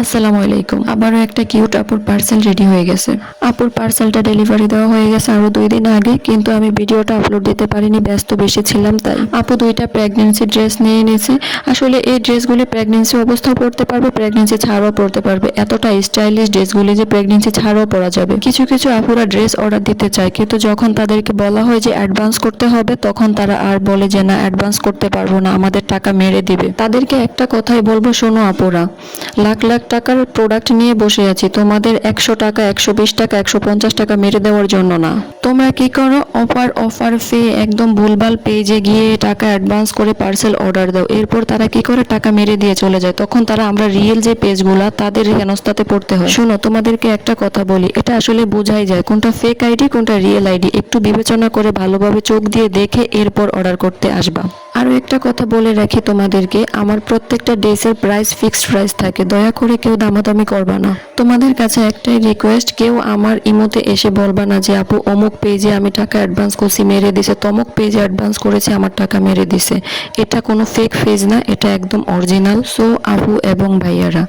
আসসালামু আলাইকুম। আবারও একটা কিউট আপুর পার্সেল রেডি হয়ে গেছে। আপুর পার্সেলটা ডেলিভারি দেওয়া হয়ে গেছে আরো 2 দিন আগে, কিন্তু আমি ভিডিওটা আপলোড দিতে পারিনি, ব্যস্ত বেশি ছিলাম তাই। আপু 2টা প্রেগন্যান্সি ড্রেস নিয়ে নিয়েছে। আসলে এই ড্রেসগুলি প্রেগন্যান্সি অবস্থাও পরতে পারবে, প্রেগন্যান্সি ছাড়াও পরতে পারবে। এতটা স্টাইলিশ ড্রেসগুলি যে প্রেগন্যান্সি ছাড়াও পরা যাবে। কিছু কিছু আপুরা ড্রেস অর্ডার দিতে চায়, কিন্তু যখন তাদেরকে বলা হয় যে অ্যাডভান্স করতে হবে, তখন তারা আর বলে যে না, অ্যাডভান্স করতে পারবো না, আমাদের টাকা মেরে দিবে। তাদেরকে একটা কথাই বলবো, শোনো আপুরা, লাখ লাখ টাকার প্রোডাক্ট নিয়ে বসে আছি, তোমাদের 100 টাকা, 120 টাকা, 150 টাকা মেরে দেওয়ার জন্য না। তোমরা কি করো, অফার ফে একদম ভুলভাল পেজে গিয়ে টাকা অ্যাডভান্স করে পার্সেল অর্ডার দাও। এরপর তারা কি করে, টাকা মেরে দিয়ে চলে যায়। তখন তারা আমরা রিয়েল যে পেজগুলা, তাদের হেনস্থাতে পড়তে হয়। শোনো, তোমাদেরকে একটা কথা বলি, এটা আসলে বোঝাই যায় কোনটা ফেক আইডি কোনটা রিয়েল আইডি। একটু বিবেচনা করে ভালোভাবে চোখ দিয়ে দেখে এরপর অর্ডার করতে আসবা। আরও একটা কথা বলে রাখি তোমাদেরকে, আমার প্রত্যেকটা ড্রেসের প্রাইস ফিক্সড প্রাইস থাকে, দয়া করে কেউ দামাদামি করবা না। তোমাদের কাছে একটাই রিকোয়েস্ট, কেউ আমার ইমোতে এসে বলবা না যে আপু অমুক পেজে আমি টাকা অ্যাডভান্স করছি মেরে দিছে, তমুক পেজে অ্যাডভান্স করেছি আমার টাকা মেরে দিছে। এটা কোনো ফেক পেজ না, এটা একদম অরিজিনাল। সো আপু এবং ভাইয়ারা,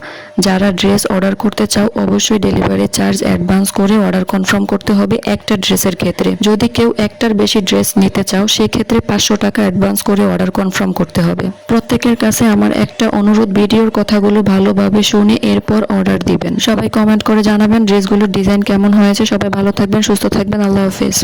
যারা ড্রেস অর্ডার করতে চাও, অবশ্যই ডেলিভারি চার্জ অ্যাডভান্স করে অর্ডার কনফার্ম করতে হবে একটা ড্রেসের ক্ষেত্রে। যদি কেউ একটার বেশি ড্রেস নিতে চাও, সেক্ষেত্রে 500 টাকা অ্যাডভান্স করে অর্ডার কনফার্ম করতে হবে। প্রত্যেকের কাছে আমার একটা অনুরোধ, ভিডিওর কথাগুলো ভালোভাবে শুনে এরপর অর্ডার দিবেন। সবাই কমেন্ট করে জানাবেন ড্রেসগুলোর ডিজাইন কেমন হয়েছে। সবাই ভালো থাকবেন, সুস্থ থাকবেন, আল্লাহ হাফেজ।